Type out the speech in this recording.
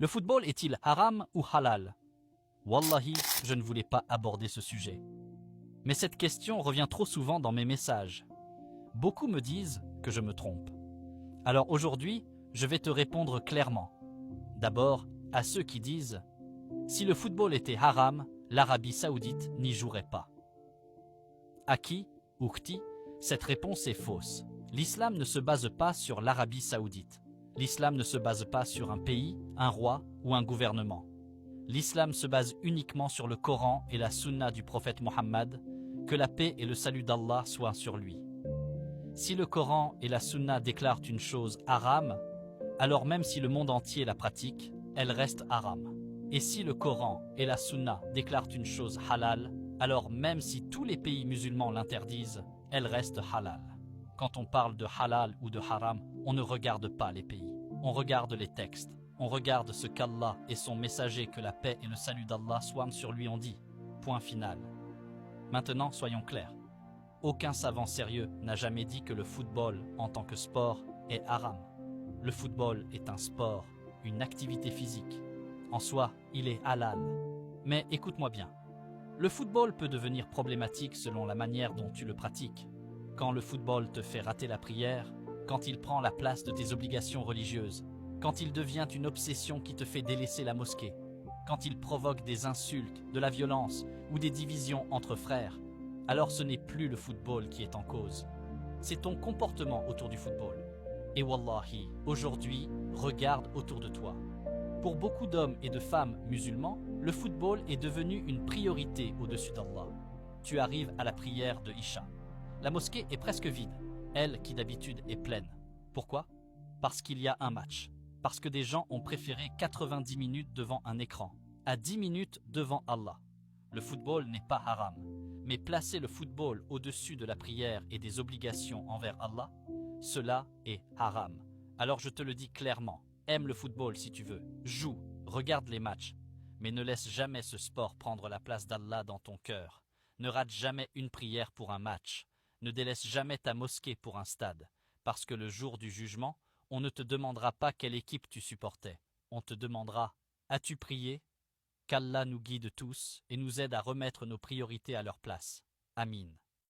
Le football est-il haram ou halal? Wallahi, je ne voulais pas aborder ce sujet. Mais cette question revient trop souvent dans mes messages. Beaucoup me disent que je me trompe. Alors aujourd'hui, je vais te répondre clairement. D'abord, à ceux qui disent « Si le football était haram, l'Arabie Saoudite n'y jouerait pas ». Aki, Ukhti, cette réponse est fausse. L'islam ne se base pas sur l'Arabie Saoudite. L'islam ne se base pas sur un pays, un roi ou un gouvernement. L'islam se base uniquement sur le Coran et la Sunna du prophète Mohammed, que la paix et le salut d'Allah soient sur lui. Si le Coran et la Sunna déclarent une chose haram, alors même si le monde entier la pratique, elle reste haram. Et si le Coran et la Sunna déclarent une chose halal, alors même si tous les pays musulmans l'interdisent, elle reste halal. Quand on parle de halal ou de haram, on ne regarde pas les pays. On regarde les textes. On regarde ce qu'Allah et son messager, que la paix et le salut d'Allah soient sur lui, ont dit. Point final. Maintenant, soyons clairs. Aucun savant sérieux n'a jamais dit que le football, en tant que sport, est haram. Le football est un sport, une activité physique. En soi, il est halal. Mais écoute-moi bien. Le football peut devenir problématique selon la manière dont tu le pratiques. Quand le football te fait rater la prière, quand il prend la place de tes obligations religieuses, quand il devient une obsession qui te fait délaisser la mosquée, quand il provoque des insultes, de la violence ou des divisions entre frères, alors ce n'est plus le football qui est en cause. C'est ton comportement autour du football. Et wallahi, aujourd'hui, regarde autour de toi. Pour beaucoup d'hommes et de femmes musulmans, le football est devenu une priorité au-dessus d'Allah. Tu arrives à la prière de Isha. La mosquée est presque vide, elle qui d'habitude est pleine. Pourquoi? Parce qu'il y a un match. Parce que des gens ont préféré 90 minutes devant un écran, à 10 minutes devant Allah. Le football n'est pas haram, mais placer le football au-dessus de la prière et des obligations envers Allah, cela est haram. Alors je te le dis clairement, aime le football si tu veux, joue, regarde les matchs, mais ne laisse jamais ce sport prendre la place d'Allah dans ton cœur. Ne rate jamais une prière pour un match. Ne délaisse jamais ta mosquée pour un stade, parce que le jour du jugement, on ne te demandera pas quelle équipe tu supportais. On te demandera « As-tu prié ?» Qu'Allah nous guide tous et nous aide à remettre nos priorités à leur place. Amin.